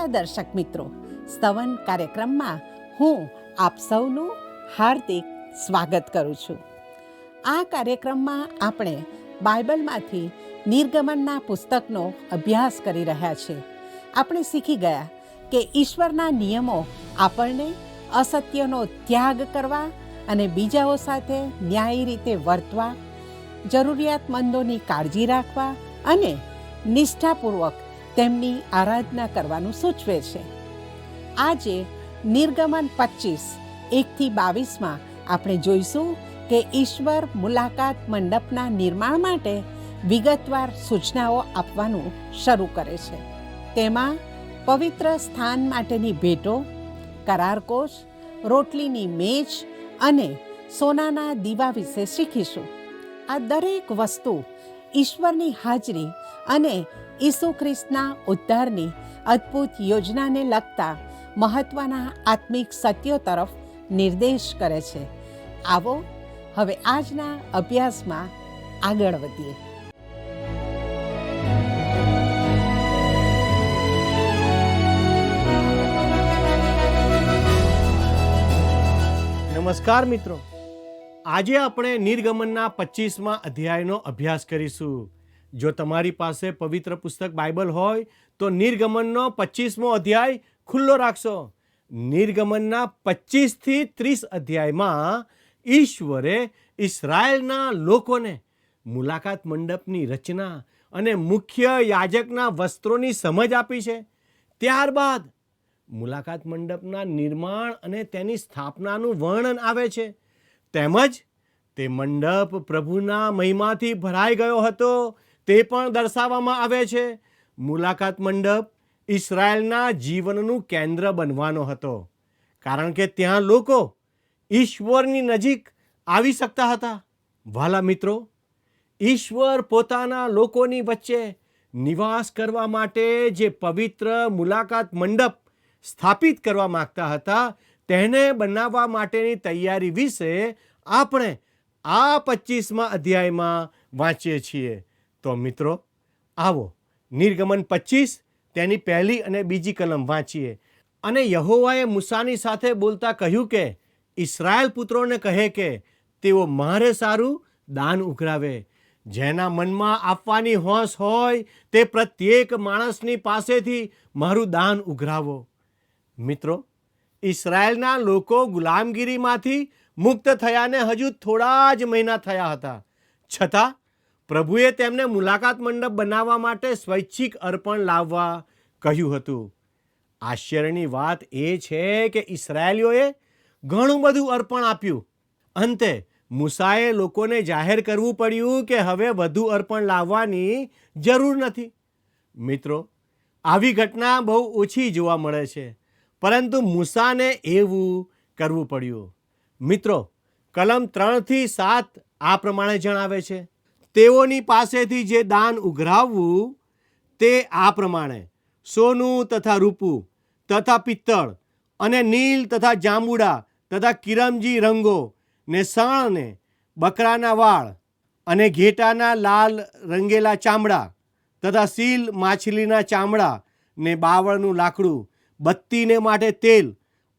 દર્શક મિત્રો, સ્તવન કાર્યક્રમમાં હું આપ સૌનું હાર્દિક સ્વાગત કરું છું. આ કાર્યક્રમમાં આપણે બાઇબલમાંથી નિર્ગમનના પુસ્તકનો અભ્યાસ કરી રહ્યા છીએ. આપણે શીખી ગયા કે ઈશ્વરના નિયમો આપણને અસત્યનો ત્યાગ કરવા અને બીજાઓ સાથે ન્યાયી રીતે વર્તવા, જરૂરિયાતમંદોની કાળજી રાખવા અને નિષ્ઠાપૂર્વક તેમની આરાધના કરવાનું સૂચવે છે. આજે નિર્ગમન 25:1-22 આપણે જોઈશું કે ઈશ્વર મુલાકાત મંડપના નિર્માણ માટે વિગતવાર સૂચનાઓ આપવાનું શરૂ કરે છે. તેમાં પવિત્ર સ્થાન માટેની ભેટો, કરારકોશ, રોટલીની મેજ અને સોનાના દીવા વિશે શીખીશું. આ દરેક વસ્તુ ઈશ્વરની હાજરી અને ઈસુ ખ્રિસ્તના ઉદ્ધારની અદ્ભુત યોજનાને લગતા મહત્વના આત્મિક સત્યો તરફ નિર્દેશ કરે છે. આવો હવે આજના અભ્યાસમાં આગળ વધીએ. નમસ્કાર મિત્રો, આજે આપણે નિર્ગમનના 25મા અધ્યાયનો અભ્યાસ કરીશું. જો તમારી પાસે પવિત્ર પુસ્તક બાઇબલ હોય તો નિર્ગમનનો 25મો અધ્યાય ખુલ્લો રાખશો. નિર્ગમનના 25થી 30 અધ્યાયમાં ઈશ્વરે ઇસરાયેલના લોકોને મુલાકાત મંડપની રચના અને મુખ્ય યાજકના વસ્ત્રોની સમજ આપી છે. ત્યારબાદ મુલાકાત મંડપના નિર્માણ અને તેની સ્થાપનાનું વર્ણન આવે છે. તેમજ તે મંડપ પ્રભુના મહિમાથી ભરાઈ ગયો હતો તે પણ દર્શાવવામાં આવે છે. મુલાકાત મંડપ ઇસરાયેલના જીવનનું કેન્દ્ર બનવાનો હતો, કારણ કે ત્યાં લોકો ઈશ્વરની નજીક આવી શકતા હતા. વહાલા મિત્રો, ઈશ્વર પોતાના લોકોની વચ્ચે નિવાસ કરવા માટે જે પવિત્ર મુલાકાત મંડપ સ્થાપિત કરવા માંગતા હતા, તેને બનાવવા માટેની તૈયારી વિશે આપણે આ 25મા અધ્યાયમાં વાંચીએ છીએ. તો મિત્રો, આવો નિર્ગમન 25 તેની પહેલી અને બીજી કલમ વાંચીએ. અને યહોવાએ મૂસાની સાથે બોલતા કહ્યું કે ઇસ્રાયેલ પુત્રોને કહે કે તેઓ મારે સારું દાન ઉઘરાવે. જેના મનમાં આપવાની હોંશ હોય તે પ્રત્યેક માણસની પાસેથી મારું દાન ઉઘરાવો. મિત્રો, ઇસરાયેલના લોકો ગુલામગીરીમાંથી મુક્ત થયાને હજુ થોડા જ મહિના થયા હતા, છતાં પ્રભુએ તેમને મુલાકાત મંડપ બનાવવા માટે સ્વૈચ્છિક અર્પણ લાવવા કહ્યું હતું. આશ્ચર્યની વાત એ છે કે ઇસરાયેલીઓએ ઘણું બધું અર્પણ આપ્યું. અંતે મૂસાએ લોકોને જાહેર કરવું પડ્યું કે હવે વધુ અર્પણ લાવવાની જરૂર નથી. મિત્રો, આવી ઘટના બહુ ઓછી જોવા મળે છે, પરંતુ મૂસાને એવું કરવું પડ્યું. મિત્રો, કલમ 3-7 આ પ્રમાણે જણાવે છે. તેઓની પાસેથી જે દાન ઉઘરાવવું તે આ પ્રમાણે: સોનું તથા રૂપું તથા પિત્તળ અને નીલ તથા જાંબુડા તથા કિરમજી રંગો ને શણને, બકરાના વાળ અને ઘેટાના લાલ રંગેલા ચામડા તથા સીલ માછલીના ચામડા ને બાવળનું લાકડું, બત્તીને માટે તેલ,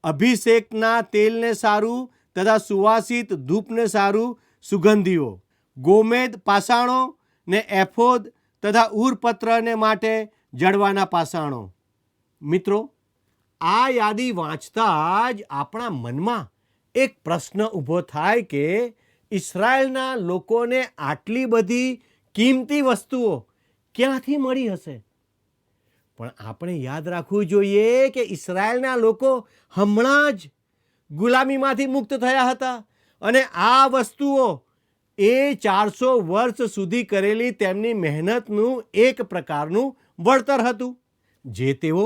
અભિષેકના તેલને સારું તથા સુવાસિત ધૂપને સારું સુગંધીઓ, ગોમેદ પાષાણો ને એફોદ તથા ઉરપત્રને માટે જડવાના પાષાણો. મિત્રો, આ યાદી વાંચતા જ આપણા મનમાં એક પ્રશ્ન ઊભો થાય કે ઇસરાયેલના લોકોને આટલી બધી કિંમતી વસ્તુઓ ક્યાંથી મળી હશે? પણ આપણે યાદ રાખવું જોઈએ કે ઇસરાયેલના લોકો હમણાં જ ગુલામીમાંથી મુક્ત થયા હતા અને આ વસ્તુઓ એ 400 વર્ષ સુધી કરેલી તેમની મહેનતનું એક પ્રકારનું વળતર હતું, જે તેઓ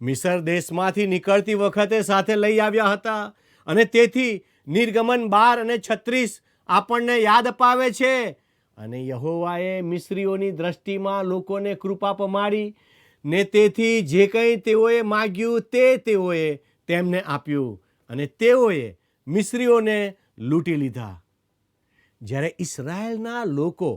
મિસર દેશમાંથી નીકળતી વખતે સાથે લઈ આવ્યા હતા. અને તેથી નિર્ગમન 12 અને 36 આપણને યાદ અપાવે છે. અને યહોવાએ મિસ્રીઓની દ્રષ્ટિમાં લોકોને કૃપા પમાડી ને તેથી જે કંઈ તેઓએ માગ્યું તે તેઓએ તેમને આપ્યું અને તેઓએ મિસ્રીઓને લૂંટી લીધા. જ્યારે ઇસરાયેલના લોકો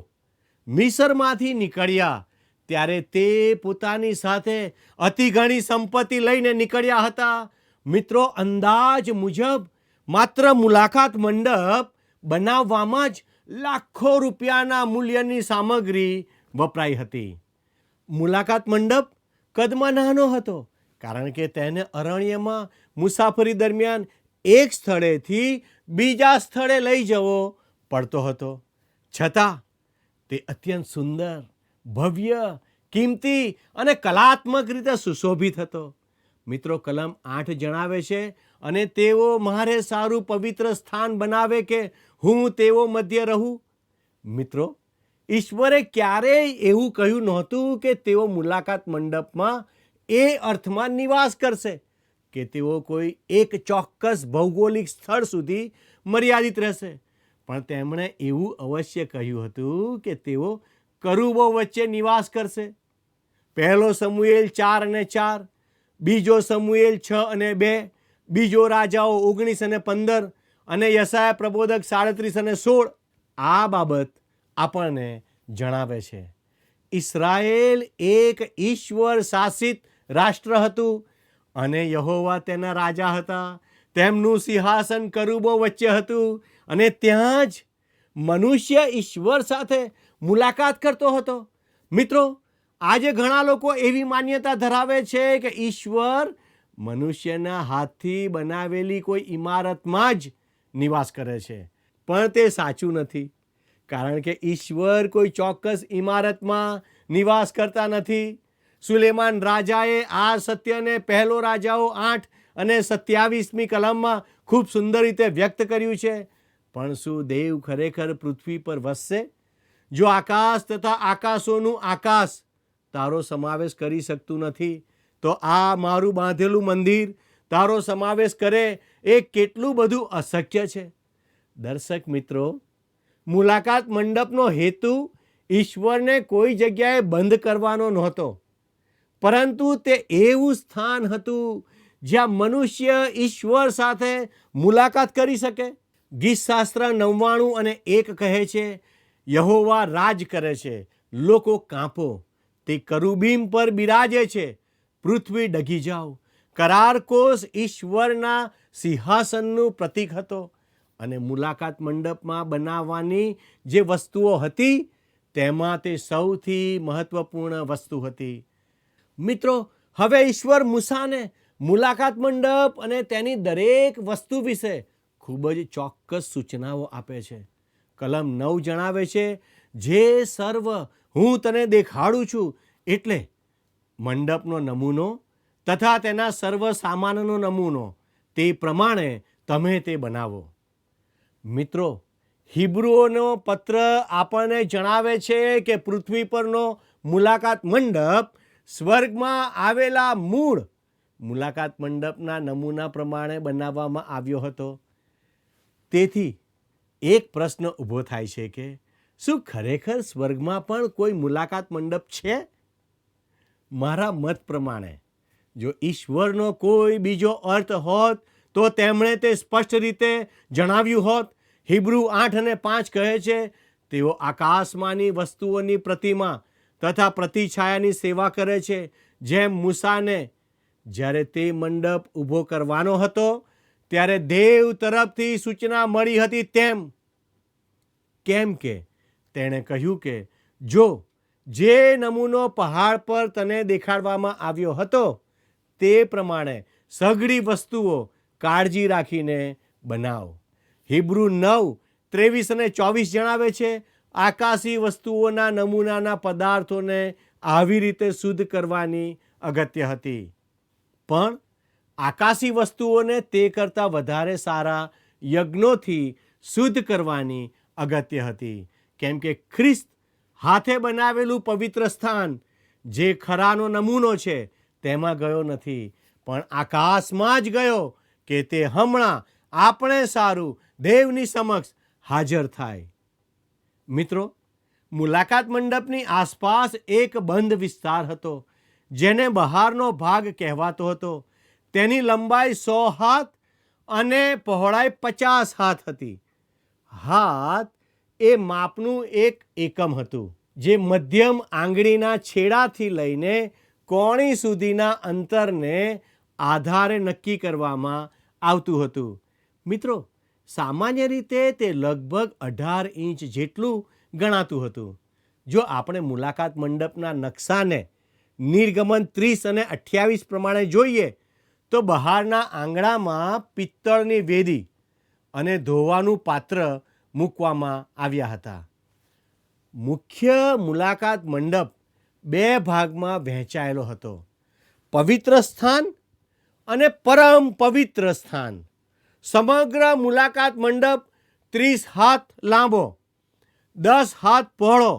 મિસરમાંથી નીકળ્યા ત્યારે તે પોતાની સાથે અતિ ઘણી સંપત્તિ લઈને નીકળ્યા હતા. મિત્રો, અંદાજ મુજબ માત્ર મુલાકાત મંડપ બનાવવામાં જ લાખો રૂપિયાના મૂલ્યની સામગ્રી વપરાઈ હતી. મુલાકાત મંડપ કદમાં નાનો હતો, કારણ કે તેને અરણ્યમાં મુસાફરી દરમિયાન એક સ્થળેથી બીજા સ્થળે લઈ જવો પડતો હતો. છતાં તે અત્યંત સુંદર, ભવ્ય, કિંમતી અને કલાત્મક રીતે સુશોભિત હતો. મિત્રો, કલમ 8 જણાવે છે, અને તેઓ મારે સારું પવિત્ર સ્થાન બનાવે કે હું તેઓ મધ્ય રહું. મિત્રો, ઈશ્વરે ક્યારેય એવું કહ્યું નહોતું કે તેઓ મુલાકાત મંડપમાં એ અર્થમાં નિવાસ કરશે કે તેઓ કોઈ એક ચોક્કસ ભૌગોલિક સ્થળ સુધી મર્યાદિત રહેશે. પણ તેમણે એવું અવશ્ય કહ્યું હતું કે તેઓ કરુબો વચ્ચે નિવાસ કરશે. પહેલો સમુએલ 4:4, બીજો સમુએલ 6:2, બીજો રાજાઓ 19:15 અને યશાયા પ્રબોધક 37:16 આ બાબત આપણને જણાવે છે. ઇસ્રાયેલ એક ઈશ્વર શાસિત રાષ્ટ્ર હતું અને યહોવા તેના રાજા હતા. તેમનું સિંહાસન કરુબો વચ્ચે હતું અને ત્યાં જ મનુષ્ય ઈશ્વર સાથે મુલાકાત કરતો હતો. મિત્રો, આજે ઘણા લોકો એવી માન્યતા ધરાવે છે કે ઈશ્વર મનુષ્યના હાથથી બનાવેલી કોઈ ઇમારતમાં જ નિવાસ કરે છે. પણ તે સાચું નથી, કારણ કે ઈશ્વર કોઈ ચોક્કસ ઇમારતમાં નિવાસ કરતા નથી. સુલેમાન રાજાએ આ સત્યને પહેલો રાજાઓ 8:27 કલમમાં ખૂબ સુંદર રીતે વ્યક્ત કર્યું છે. પણ શું દેવ ખરેખર પૃથ્વી પર વસશે? જો આકાશ તથા આકાશોનું આકાશ તારો સમાવેશ કરી શકતું નથી, તો આ મારું બાંધેલું મંદિર તારો સમાવેશ કરે એ કેટલું બધું અશક્ય છે. દર્શક મિત્રો, મુલાકાત મંડપનો હેતુ ઈશ્વરને કોઈ જગ્યાએ બંધ કરવાનો નહોતો, પરંતુ તે એવું સ્થાન હતું જ્યાં મનુષ્ય ઈશ્વર સાથે મુલાકાત કરી શકે. ગીતશાસ્ત્ર 99:1 કહે છે, યહોવા રાજ કરે છે, લોકો કાંપો. તે કરુબીમ પર બિરાજે છે, પૃથ્વી ડગી જાઓ. કરારકોશ ઈશ્વરના સિંહાસનનું પ્રતીક હતો અને મુલાકાત મંડપમાં બનાવવાની જે વસ્તુઓ હતી તેમાં તે સૌથી મહત્વપૂર્ણ વસ્તુ હતી. મિત્રો, હવે ઈશ્વર મૂસાને મુલાકાત મંડપ અને તેની દરેક વસ્તુ વિશે ખૂબ જ ચોક્કસ સૂચનાઓ આપે છે. કલમ 9 જણાવે છે, જે સર્વ હું તને દેખાડું છું, એટલે મંડપનો નમૂનો તથા તેના સર્વ સામાનનો નમૂનો, તે પ્રમાણે તમે તે બનાવો. મિત્રો, હિબ્રુઓનો પત્ર આપણને જણાવે છે કે પૃથ્વી પરનો મુલાકાત મંડપ સ્વર્ગમાં આવેલા મૂળ મુલાકાત મંડપના નમૂના પ્રમાણે બનાવવામાં આવ્યો હતો. તેથી એક પ્રશ્ન ઊભો થાય છે કે શું ખરેખર સ્વર્ગમાં પણ કોઈ મુલાકાત મંડપ છે? મારા મત પ્રમાણે જો ઈશ્વરનો કોઈ બીજો અર્થ હોત તો તેમણે તે સ્પષ્ટ રીતે જણાવ્યું હોત. હિબ્રુ 8:5 કહે છે, તેઓ આકાશમાંની વસ્તુઓની પ્રતિમા તથા પ્રતિછાયાની સેવા કરે છે, જેમ મૂસાને જ્યારે તે મંડપ ઊભો કરવાનો હતો ત્યારે દેવ તરફથી સૂચના મળી હતી તેમ. કેમ કે તેણે કહ્યું કે જો જે નમૂનો પહાડ પર તને દેખાડવામાં આવ્યો હતો તે પ્રમાણે સઘળી વસ્તુઓ કાળજી રાખીને બનાવ. હિબ્રુ 9:23-24 જણાવે છે, આકાશી વસ્તુઓના નમૂનાના પદાર્થોને આવી રીતે શુદ્ધ કરવાની અગત્ય હતી, પણ આકાશી વસ્તુઓને તે કરતાં વધારે સારા યજ્ઞોથી શુદ્ધ કરવાની અગત્ય હતી. કેમ કે ખ્રિસ્ત હાથે બનાવેલું પવિત્ર સ્થાન જે ખરાનો નમૂનો છે તેમાં ગયો નથી, પણ આકાશમાં જ ગયો કે તે હમણાં આપણે સારું દેવની સમક્ષ હાજર થાય. મિત્રો, મુલાકાત મંડપની આસપાસ એક બંધ વિસ્તાર હતો જેને બહારનો ભાગ કહેવાતો હતો. તેની લંબાઈ 100 હાથ અને પહોળાઈ 50 હાથ હતી. હાથ એ માપનું એક એકમ હતું. જે મધ્યમ આંગળીના છેડાથી લઈને કોણી સુધીના અંતરને આધારે નક્કી કરવામાં આવતું હતું. મિત્રો, સામાન્ય રીતે તે લગભગ 18 ઇંચ જેટલું ગણાતું હતું. જો આપણે મુલાકાત મંડપના નકશાને નિર્ગમન 30 અને 28 પ્રમાણે જોઈએ તો બહારના આંગણામાં પિત્તળની વેદી અને ધોવાનું પાત્ર મૂકવામાં આવ્યા હતા. મુખ્ય મુલાકાત મંડપ 2 ભાગમાં વહેંચાયેલો હતો: પવિત્ર સ્થાન અને પરમ પવિત્ર સ્થાન. સમગ્ર મુલાકાત મંડપ 30 હાથ લાંબો, 10 હાથ પહોળો,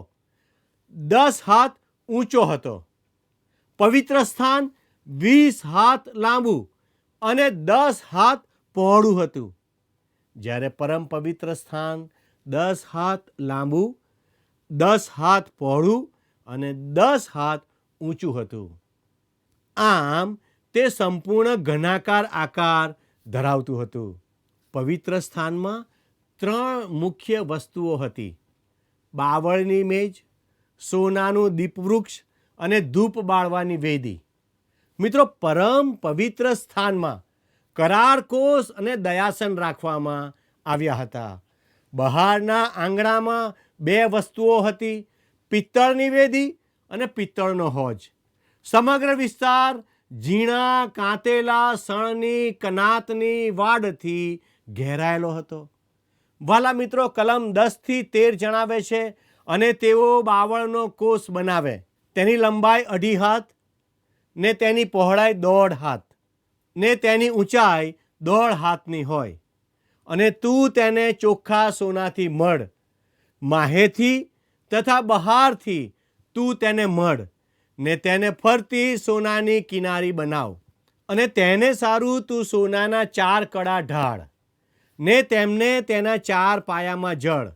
10 હાથ ઊંચો હતો. પવિત્ર સ્થાન 20 હાથ લાંબુ અને 10 હાથ પહોળું હતું, જ્યારે પરમ પવિત્ર સ્થાન 10 હાથ લાંબુ, 10 હાથ પહોળું અને 10 હાથ ઊંચું હતું. આમ તે સંપૂર્ણ ઘનાકાર આકાર ધરાવતું હતું. પવિત્ર સ્થાનમાં 3 મુખ્ય વસ્તુઓ હતી: બાવળની મેજ, સોનાનું દીપવૃક્ષ અને ધૂપ બાળવાની વેદી. મિત્રો, પરમ પવિત્ર સ્થાનમાં કરારકોષ અને દયાસન રાખવામાં આવ્યા હતા. બહારના આંગણામાં 2 વસ્તુઓ હતી: પિત્તળની વેદી અને પિત્તળનો હોજ. સમગ્ર વિસ્તાર ઝીણા કાંતેલા શણની કનાતની વાડથી ઘેરાયેલો હતો. વાલા મિત્રો, કલમ 10 થી 13 જણાવે છે, અને તેઓ બાવળનો કોષ બનાવે. તેની લંબાઈ 2.5 હાથ ને તેની પહોળાઈ 1.5 હાથ ને તેની ઊંચાઈ 1.5 હાથની હોય. અને તું તેને ચોખ્ખા સોનાથી મઢ, માહેથી તથા બહારથી તું તેને મઢ ને તેને ફરતી સોનાની કિનારી બનાવ. અને તેને સારું તું સોનાના 4 કડા ઢાળ ને તેમને તેના 4 પાયામાં જળ,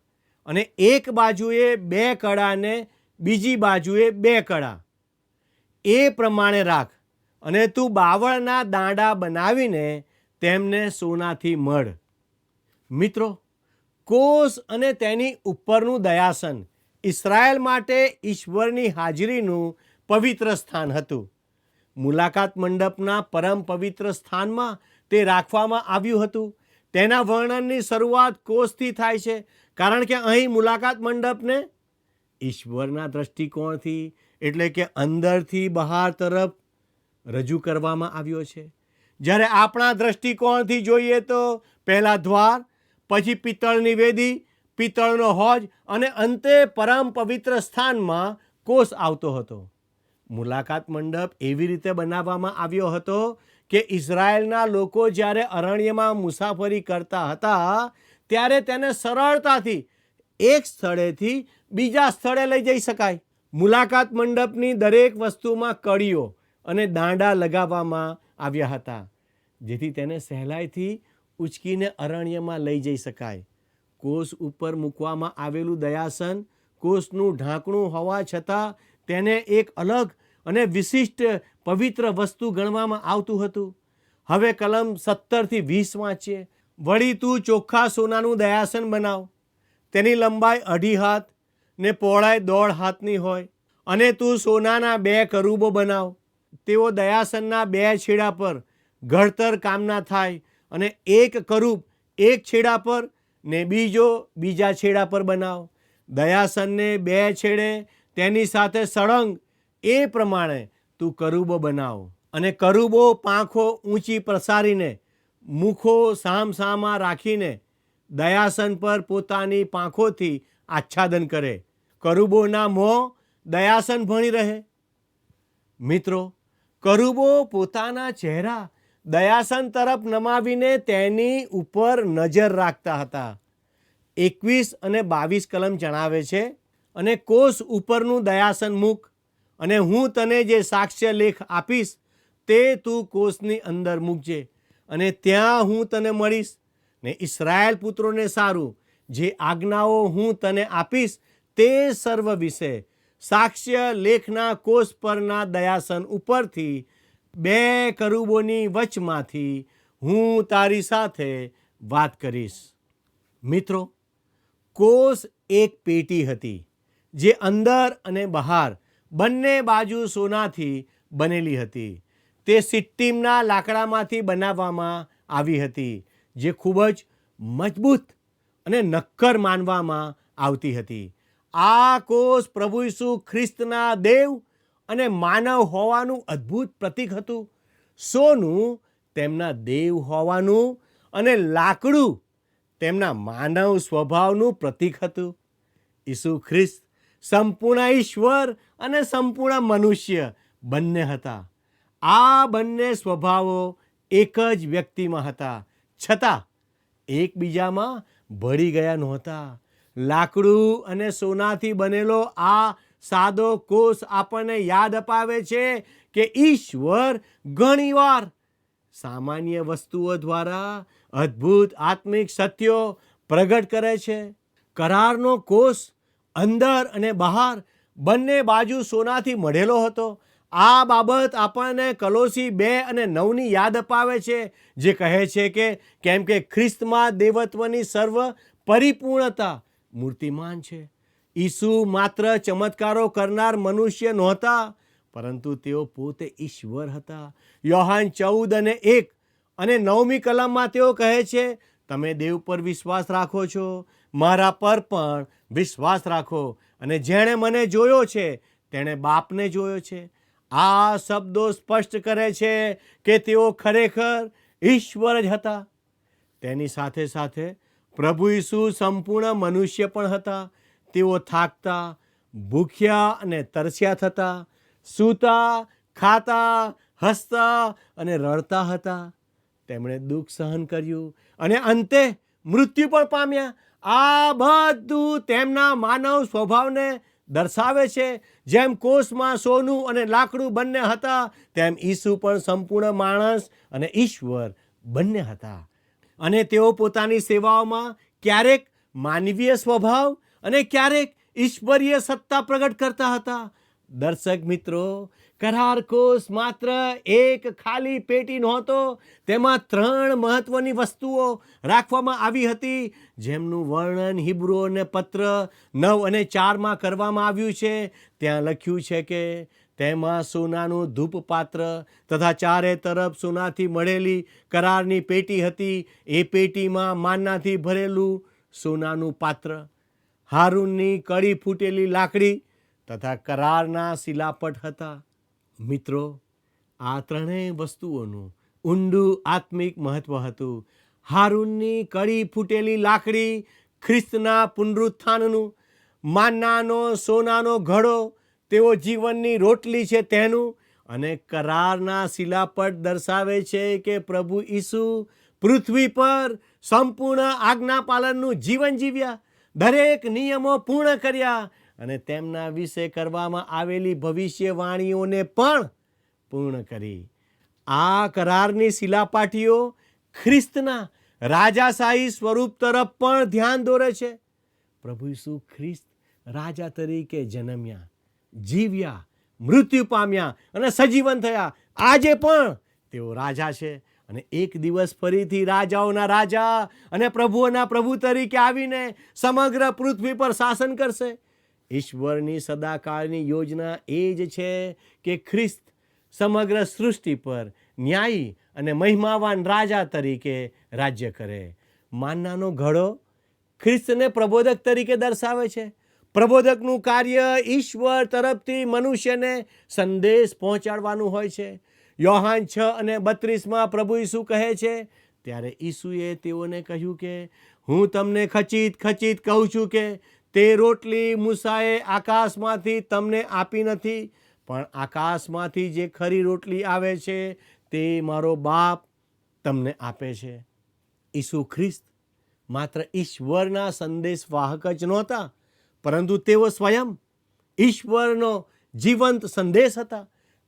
અને એક બાજુએ 2 કડા ને બીજી બાજુએ 2 કડા. એ પ્રમાણે રાખ. અને તું બાવળના દાંડા બનાવીને તેમને સોનાથી મઢ. મિત્રો, કોષ અને તેની ઉપરનું દયાસન ઇસ્રાયેલ માટે ઈશ્વરની હાજરીનું પવિત્ર સ્થાન હતું. મુલાકાત મંડપના પરમ પવિત્ર સ્થાનમાં તે રાખવામાં આવ્યું હતું. તેના વર્ણનની શરૂઆત કોષથી થાય છે, કારણ કે અહીં મુલાકાત મંડપને ઈશ્વરના દૃષ્ટિકોણથી, એટલે કે અંદરથી બહાર તરફ રજૂ કરવામાં આવ્યો છે. જ્યારે આપણા દૃષ્ટિકોણથી જોઈએ તો પહેલા દ્વાર, પછી પિત્તળની વેદી, પિત્તળનો હોજ અને અંતે પરમ પવિત્ર સ્થાનમાં કોષ આવતો હતો. મુલાકાત મંડપ એવી રીતે બનાવવામાં આવ્યો હતો કે ઇઝરાયેલના લોકો જ્યારે અરણ્યમાં મુસાફરી કરતા હતા ત્યારે તેને સરળતાથી એક સ્થળેથી બીજા સ્થળે લઈ જઈ શકાય. મુલાકાત મંડપની દરેક વસ્તુમાં કડીઓ અને દાંડા લગાવવામાં આવ્યા હતા, જેથી તેને સહેલાઈથી ઉચકીને અરણ્યમાં લઈ જઈ શકાય. કોષ ઉપર મૂકવામાં આવેલું દયાસન કોષનું ઢાંકણું હોવા છતાં તેને એક અલગ અને વિશિષ્ટ પવિત્ર વસ્તુ ગણવામાં આવતું હતું. હવે કલમ 17 થી 20 વાંચીએ. વળી તું ચોખ્ખા સોનાનું દયાસન બનાવ. તેની લંબાઈ 2.5 હાથ ને પહોળાઈ 1.5 હાથની હોય. અને તું સોનાના 2 કરૂબો બનાવ. તેઓ દયાસનના 2 છેડા પર ઘડતર કામના થાય, અને એક કરૂબ એક છેડા પર ને બીજો બીજા છેડા પર બનાવ. દયાસનને 2 છેડે તેની સાથે સળંગ એ પ્રમાણે તું કરૂબો બનાવ. અને કરૂબો પાંખો ઊંચી પ્રસારીને મુખો સામસામા રાખીને દયાસન પર પોતાની પાંખોથી આચ્છાદન કરે. કરૂબોના મોં દયાસન ભણી રહે. મિત્રો, કરૂબો પોતાના ચહેરા દયાસન તરફ નમાવીને તેની ઉપર નજર રાખતા હતા. 21 અને 22 કલમ જણાવે છે, અને કોષ ઉપરનું દયાસન મૂક, અને હું તને જે સાક્ષ્ય લેખ આપીશ તે તું કોષની અંદર મૂકજે, અને ત્યાં હું તને મળીશ. ને ઇસ્રાયેલ પુત્રોને સારું જે આજ્ઞાઓ હું તને આપીશ તે સર્વ વિશે સાક્ષ્ય લેખના કોષ પરના દયાસન ઉપરથી 2 કરૂબોની વચમાંથી હું તારી સાથે વાત કરીશ. મિત્રો, કોષ એક પેટી હતી જે અંદર અને બહાર બંને બાજુ સોનાથી બનેલી હતી. તે સિટ્ટીમના લાકડામાંથી બનાવવામાં આવી હતી, જે ખૂબ જ મજબૂત અને નક્કર માનવામાં આવતી હતી. આ કોષ પ્રભુ ઈસુ ખ્રિસ્તના દેવ અને માનવ હોવાનું અદ્ભુત પ્રતીક હતું. સોનું તેમના દેવ હોવાનું અને લાકડું તેમના માનવ સ્વભાવનું પ્રતીક હતું. ઈસુ ખ્રિસ્ત સંપૂર્ણ ઈશ્વર અને સંપૂર્ણ મનુષ્ય બંને હતા. આ બંને સ્વભાવો એક જ વ્યક્તિમાં હતા, છતાં એકબીજામાં ભળી ગયા નહોતા. લાકડું અને સોનાથી બનેલો આ સાદો કોષ આપણને યાદ અપાવે છે કે ઈશ્વર ઘણીવાર સામાન્ય વસ્તુઓ દ્વારા અદ્ભુત આત્મિક સત્યો પ્રગટ કરે છે. કરારનો કોષ અંદર અને બહાર બંને બાજુ સોનાથી મઢેલો હતો. આ બાબત આપણને કલોસી 2:9 યાદ અપાવે છે, જે કહે છે કે કેમ કે ખ્રિસ્તમાં દેવત્વની સર્વ પરિપૂર્ણતા મૂર્તિમાન છે. ઈસુ માત્ર ચમત્કારો કરનાર મનુષ્ય નહોતા, પરંતુ તેઓ પોતે ઈશ્વર હતા. યોહાન 14:1 અને 9મી કલમમાં તેઓ કહે છે, તમે દેવ પર વિશ્વાસ રાખો છો, મારા પર પણ વિશ્વાસ રાખો, અને જેણે મને જોયો છે તેણે બાપને જોયો છે. આ શબ્દો સ્પષ્ટ કરે છે કે તેઓ ખરેખર ઈશ્વર જ હતા. તેની સાથે સાથે પ્રભુ ઈસુ સંપૂર્ણ મનુષ્ય પણ હતા. તેઓ થાકતા, ભૂખ્યા અને તરસ્યા થતા, સૂતા, ખાતા, હસતા અને રડતા હતા. તેમણે દુઃખ સહન કર્યું અને અંતે મૃત્યુ પણ પામ્યા. આ બધું તેમના માનવ સ્વભાવને દર્શાવે છે. જેમ કોષમાં સોનું અને લાકડું બંને હતા, તેમ ઈસુ પણ સંપૂર્ણ માણસ અને ઈશ્વર બંને હતા. અને તેઓ પોતાની સેવાઓમાં ક્યારેક માનવીય સ્વભાવ અને ક્યારેક ઈશ્વરીય સત્તા પ્રગટ કરતા હતા. દર્શક મિત્રો, કરાર કોષ માત્ર એક ખાલી પેટી નહોતો. તેમાં 3 મહત્વની વસ્તુઓ રાખવામાં આવી હતી, જેમનું વર્ણન હિબ્રુઓને પત્ર 9 અને 4માં કરવામાં આવ્યું છે. ત્યાં લખ્યું છે કે તેમાં સોનાનું ધૂપપાત્ર તથા ચારે તરફ સોનાથી મળેલી કરારની પેટી હતી. એ પેટીમાં માનનાથી ભરેલું સોનાનું પાત્ર, હારૂનની કડી ફૂટેલી લાકડી તથા કરારના શિલાપટ હતા. મિત્રો, આ ત્રણેય વસ્તુઓનું ઊંડું આત્મિક મહત્વ હતું. હારૂનની કડી ફૂટેલી લાકડી ખ્રિસ્તના પુનરુત્થાનનું, માન્નાનો સોનાનો ઘડો તેઓ જીવનની રોટલી છે તેનું, અને કરારના શિલાપટ દર્શાવે છે કે પ્રભુ ઈસુ પૃથ્વી પર સંપૂર્ણ આજ્ઞાપાલનનું જીવન જીવ્યા, દરેક નિયમો પૂર્ણ કર્યા અને તેમના વિશે કરવામાં આવેલી ભવિષ્યવાણીઓને પણ પૂર્ણ કરી. આ કરારની શિલાપાટીઓ ખ્રિસ્તના રાજાશાહી સ્વરૂપ તરફ પણ ધ્યાન દોરે છે. પ્રભુ ઈસુ ખ્રિસ્ત રાજા તરીકે જન્મ્યા, જીવ્યા, મૃત્યુ પામ્યા અને સજીવન થયા. આજે પણ તેઓ રાજા છે અને એક દિવસ ફરીથી રાજાઓના રાજા અને પ્રભુઓના પ્રભુ તરીકે આવીને સમગ્ર પૃથ્વી પર શાસન કરશે. ઈશ્વરની સદાકાળની યોજના એ જ છે કે ખ્રિસ્ત સમગ્ર સૃષ્ટિ પર ન્યાયી અને મહિમાવાન રાજા તરીકે રાજ્ય કરે. માનનાનો ઘડો ખ્રિસ્તને પ્રબોધક તરીકે દર્શાવે છે. પ્રબોધકનું કાર્ય ઈશ્વર તરફથી મનુષ્યને સંદેશ પહોંચાડવાનું હોય છે. યોહાન 6:32માં પ્રભુ ઈસુ કહે છે, ત્યારે ઈસુએ તેઓને કહ્યું કે હું તમને ખચિત ખચિત કહું છું કે તે રોટલી મૂસાએ આકાશમાંથી તમને આપી નથી, પણ આકાશમાંથી જે ખરી રોટલી આવે છે તે મારો બાપ તમને આપે છે. ઈસુ ખ્રિસ્ત માત્ર ઈશ્વરના સંદેશવાહક જ નહોતા, પરંતુ તેઓ સ્વયં ઈશ્વરનો જીવંત સંદેશ હતા.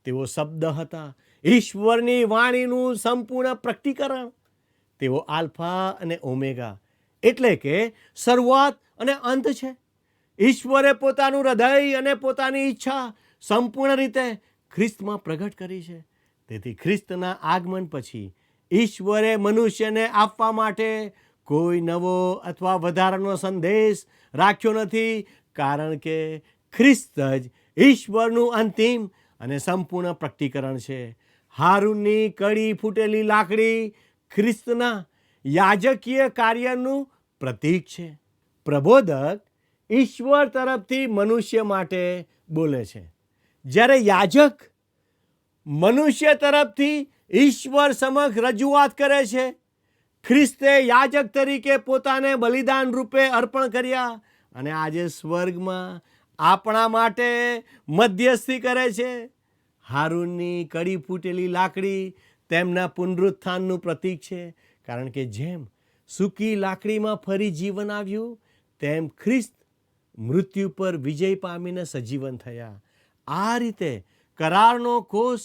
તેઓ શબ્દ હતા, ઈશ્વરની વાણીનું સંપૂર્ણ પ્રકટીકરણ. તેઓ આલ્ફા અને ઓમેગા એટલે કે શરૂઆત અને અંત છે. ઈશ્વરે પોતાનું હૃદય અને પોતાની ઈચ્છા સંપૂર્ણ રીતે ખ્રિસ્તમાં પ્રગટ કરી છે. તેથી ખ્રિસ્તના આગમન પછી ઈશ્વરે મનુષ્યને આપવા માટે કોઈ નવો અથવા વધારાનો સંદેશ રાખ્યો નથી, કારણ કે ખ્રિસ્ત જ ઈશ્વરનું અંતિમ અને સંપૂર્ણ પ્રકટીકરણ છે. હારૂનની કડી ફૂટેલી લાકડી ખ્રિસ્તના યાજકીય કાર્યનું પ્રતીક છે. પ્રબોધક ઈશ્વર તરફથી મનુષ્ય માટે બોલે છે, જ્યારે યાજક મનુષ્ય તરફથી ઈશ્વર સમક્ષ રજૂઆત કરે છે. ખ્રિસ્તે યાજક તરીકે પોતાને બલિદાન રૂપે અર્પણ કર્યા અને આજે સ્વર્ગમાં આપણા માટે મધ્યસ્થી કરે છે. હારૂનની કડી ફૂટેલી લાકડી તેમના પુનરુત્થાનનું પ્રતીક છે, કારણ કે જેમ સૂકી લાકડીમાં ફરી જીવન આવ્યું તેમ ખ્રિસ્ત મૃત્યુ પર વિજય પામીને સજીવન થયા. આ રીતે કરારનો કોષ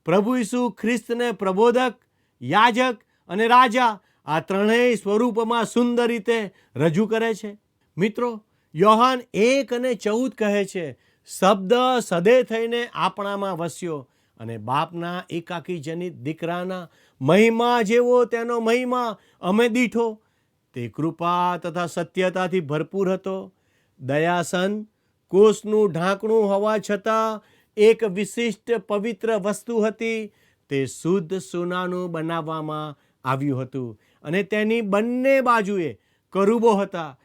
પ્રભુ ઈસુ ખ્રિસ્તને પ્રબોધક, યાજક અને રાજા આ ત્રણેય સ્વરૂપમાં સુંદર રીતે રજૂ કરે છે. મિત્રો, યોહાન 1:14 કહે છે, શબ્દ સદે થઈને આપણામાં વસ્યો અને બાપના એકાકી જનિત દીકરાના મહિમા જેવો તેનો મહિમા અમે દીઠો. તે કૃપા તથા સત્યતાથી ભરપૂર હતો. દયાસન કોષનું ઢાંકણું હોવા છતાં એક વિશિષ્ટ પવિત્ર વસ્તુ હતી. તે શુદ્ધ સોનાનું બનાવવામાં આવ્યું હતું અને તેની બંને બાજુએ કરુબો હતા,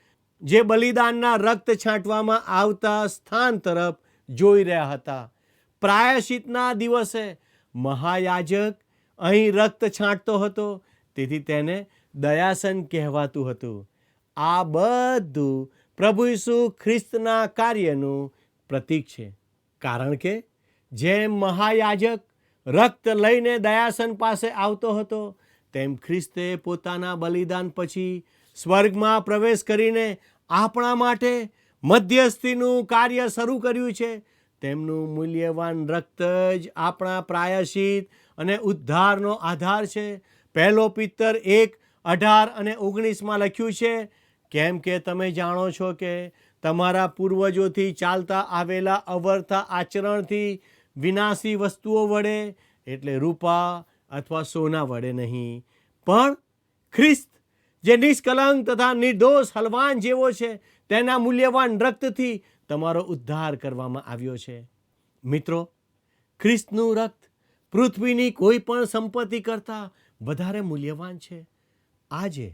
જે બલિદાનના રક્ત છાંટવામાં આવતા સ્થાન તરફ જોઈ રહ્યા હતા. પ્રાયશ્ચિતના દિવસે મહાયાજક અહીં રક્ત છાંટતો હતો, તેથી તેને દયાસન કહેવાતું હતું. આ બધું પ્રભુ ઈસુ ખ્રિસ્તના કાર્યનું પ્રતીક છે, કારણ કે જેમ મહાયાજક રક્ત લઈને દયાસન પાસે આવતો હતો, તેમ ખ્રિસ્તે પોતાના બલિદાન પછી સ્વર્ગમાં પ્રવેશ કરીને આપણા માટે મધ્યસ્થીનું કાર્ય શરૂ કર્યું છે. તેમનું મૂલ્યવાન રક્ત જ આપણા પ્રાયશ્ચિત અને ઉદ્ધારનો આધાર છે. પહેલો પિત્તર 1:18 અને 19 લખ્યું છે, કેમ કે તમે જાણો છો કે તમારા પૂર્વજોથી ચાલતા આવેલા અવર્થા આચરણથી વિનાશી વસ્તુઓ વડે, એટલે રૂપા અથવા સોના વડે નહીં, પણ ખ્રિસ્ત જે નિષ્કલંક તથા નિર્દોષ હલવાન જેવો છે, તેના મૂલ્યવાન રક્તથી તમારો ઉદ્ધાર કરવામાં આવ્યો છે. મિત્રો, ખ્રિસ્તનું રક્ત પૃથ્વીની કોઈ પણ સંપત્તિ કરતાં વધારે મૂલ્યવાન છે. આજે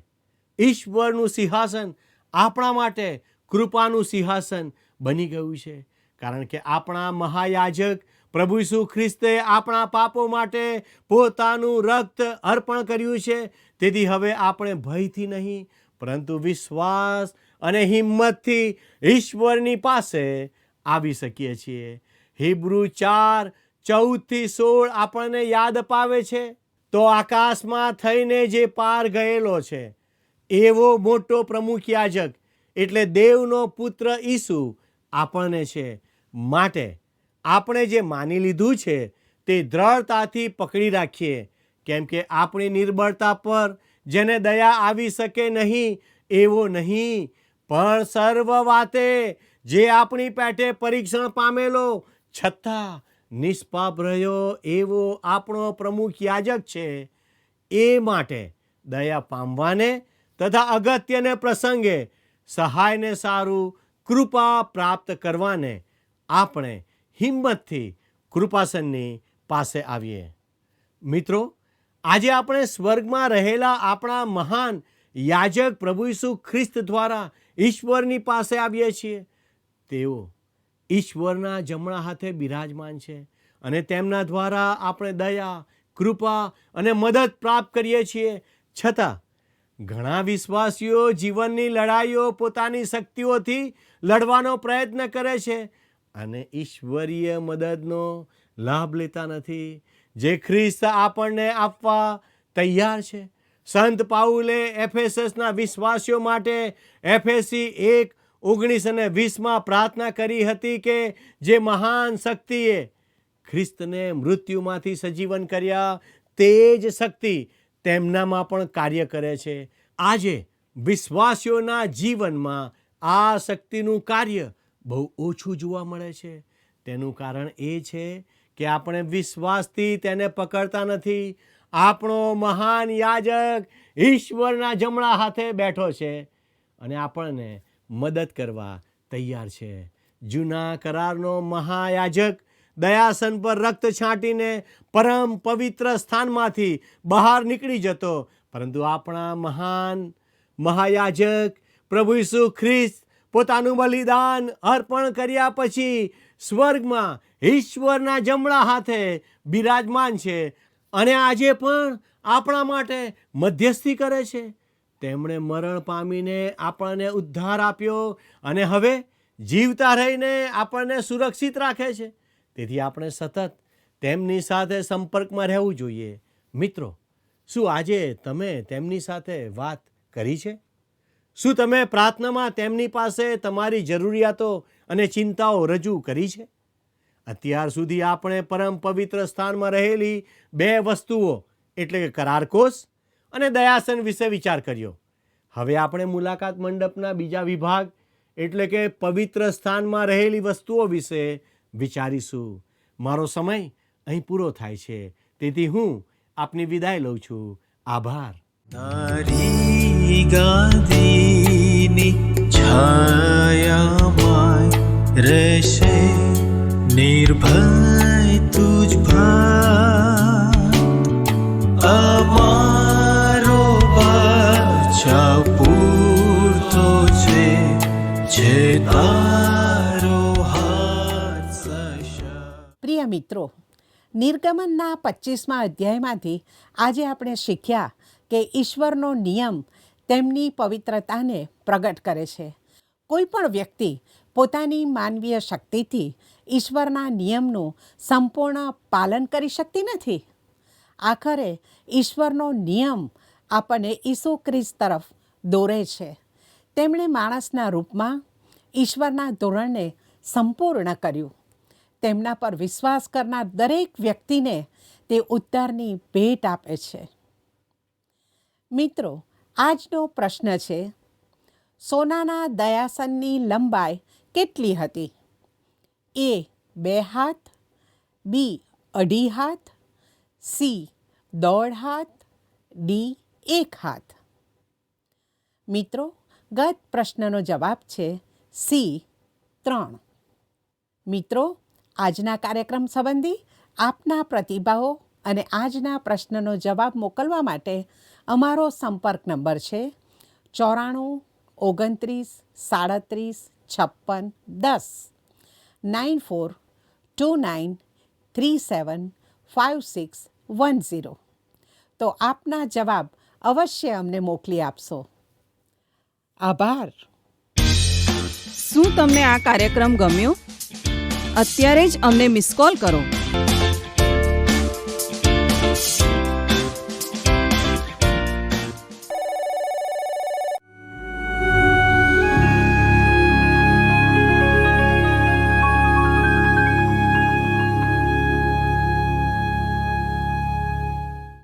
ઈશ્વરનું સિંહાસન આપણા માટે કૃપાનું સિંહાસન બની ગયું છે, કારણ કે આપણા મહાયાજક પ્રભુ ઈસુ ખ્રિસ્તે આપણા પાપો માટે પોતાનું રક્ત અર્પણ કર્યું છે. તેથી હવે આપણે ભયથી નહીં, પરંતુ વિશ્વાસ અને હિંમતથી ઈશ્વરની પાસે આવી શકીએ છીએ. હિબ્રુ 4:14-16 આપણને યાદ અપાવે છે, તો આકાશમાં થઈને જે પાર ગયેલો છે એવો મોટો પ્રમુખ યાજક એટલે દેવનો પુત્ર ઈસુ આપણને છે. માટે આપણે જે માની લીધું છે તે દ્રઢતાથી પકડી રાખીએ, કેમ કે આપણી નિર્બળતા પર જેને દયા આવી શકે નહીં એવો નહીં, પણ સર્વ વાતે જે આપણી પેઠે પરીક્ષણ પામેલો છતાં નિષ્પાપ રહ્યો એવો આપણો પ્રમુખ યાજક છે. એ માટે દયા પામવાને તથા અગત્યને પ્રસંગે સહાયને સારું કૃપા પ્રાપ્ત કરવાને આપણે હિંમતથી કૃપાસનની પાસે આવીએ. મિત્રો, આજે આપણે સ્વર્ગમાં રહેલા આપણા મહાન યાજક પ્રભુ ઈસુ ખ્રિસ્ત દ્વારા ઈશ્વરની પાસે આવીએ છીએ. તેઓ ઈશ્વરના જમણા હાથે બિરાજમાન છે અને તેમના દ્વારા આપણે દયા, કૃપા અને મદદ પ્રાપ્ત કરીએ છીએ. છતાં ઘણા વિશ્વાસીઓ જીવનની લડાઈઓ પોતાની શક્તિઓથી લડવાનો પ્રયત્ન કરે છે અને ઈશ્વરીય મદદનો લાભ લેતા નથી, જે ખ્રિસ્ત આપણને આપવા તૈયાર છે. સંત પાઉલે એફેસસના વિશ્વાસીઓ માટે એફેસી 1:19 અને 20 પ્રાર્થના કરી હતી કે જે મહાન શક્તિએ ખ્રિસ્તને મૃત્યુમાંથી સજીવન કર્યા, તે જ શક્તિ તેમનામાં પણ કાર્ય કરે છે. આજે વિશ્વાસીઓના જીવનમાં આ શક્તિનું કાર્ય બહુ ઓછું જોવા મળે છે. તેનું કારણ એ છે કે આપણે વિશ્વાસથી તેને પકડતા નથી. આપણો મહાન યાજક ઈશ્વરના જમણા હાથે બેઠો છે અને આપણને મદદ કરવા તૈયાર છે. જૂના કરારનો મહાયાજક દયાસન પર રક્ત છાંટીને પરમ પવિત્ર સ્થાનમાંથી બહાર નીકળી જતો, પરંતુ આપણા મહાન મહાયાજક પ્રભુ ઈસુ ખ્રિસ્ત પોતાનું બલિદાન અર્પણ કર્યા પછી સ્વર્ગમાં ઈશ્વરના જમણા હાથે બિરાજમાન છે અને આજે પણ આપણા માટે મધ્યસ્થી કરે છે. તેમણે મરણ પામીને આપણને ઉદ્ધાર આપ્યો અને હવે જીવતા રહીને આપણને સુરક્ષિત રાખે છે. તેથી આપણે સતત તેમની સાથે સંપર્કમાં રહેવું જોઈએ. મિત્રો, શું આજે તમે તેમની સાથે વાત કરી છે? શું તમે પ્રાર્થનામાં તેમની પાસે તમારી જરૂરિયાતો અને ચિંતાઓ રજૂ કરી છે? અત્યાર સુધી આપણે પરમ પવિત્ર સ્થાનમાં રહેલી 2 વસ્તુઓ એટલે કે કરારકોષ અને દયાસન વિશે વિચાર કર્યો. હવે આપણે મુલાકાત મંડપના બીજા વિભાગ એટલે કે પવિત્ર સ્થાનમાં રહેલી વસ્તુઓ વિશે વિચારીશું. મારો સમય અહીં પૂરો થાય છે, તેથી હું આપની વિદાય લઉં છું. આભાર. તારી ગાદીની છાયામાં રહેશે નિર્ભય તુજ ભાત, અમારો બચાવ પૂરતો છે, જે તારો હાથ સશક્ત. પ્રિય મિત્રો, નિર્ગમનના 25મા અધ્યાયમાંથી આજે આપણે શીખ્યા કે ઈશ્વરનો નિયમ તેમની પવિત્રતાને પ્રગટ કરે છે. કોઈ પણ વ્યક્તિ પોતાની માનવીય શક્તિથી ઈશ્વરના નિયમનું સંપૂર્ણ પાલન કરી શકતી નથી. આખરે ઈશ્વરનો નિયમ આપણને ઈસુ ખ્રિસ્ત તરફ દોરે છે. તેમણે માણસના રૂપમાં ઈશ્વરના ધોરણને સંપૂર્ણ કર્યું. તેમના પર વિશ્વાસ કરનાર દરેક વ્યક્તિને તે ઉદ્ધારની ભેટ આપે છે. મિત્રો, આજનો પ્રશ્ન છે, સોનાના દયાસનની લંબાઈ કેટલી હતી? A 2 હાથ, B 2.5 હાથ, C 1.5 હાથ, D 1 હાથ. મિત્રો, ગત પ્રશ્નનો જવાબ છે C 3. મિત્રો, આજના કાર્યક્રમ સંબંધી આપના પ્રતિભાવો અને આજના પ્રશ્નનો જવાબ મોકલવા માટે અમારો સંપર્ક નંબર છે 94 29 37 56 10 9429 37 5610. તો આપના જવાબ અવશ્ય અમને મોકલી આપશો. આભાર. શું તમને આ કાર્યક્રમ ગમ્યો? અત્યારે જ અમને મિસ કોલ કરો.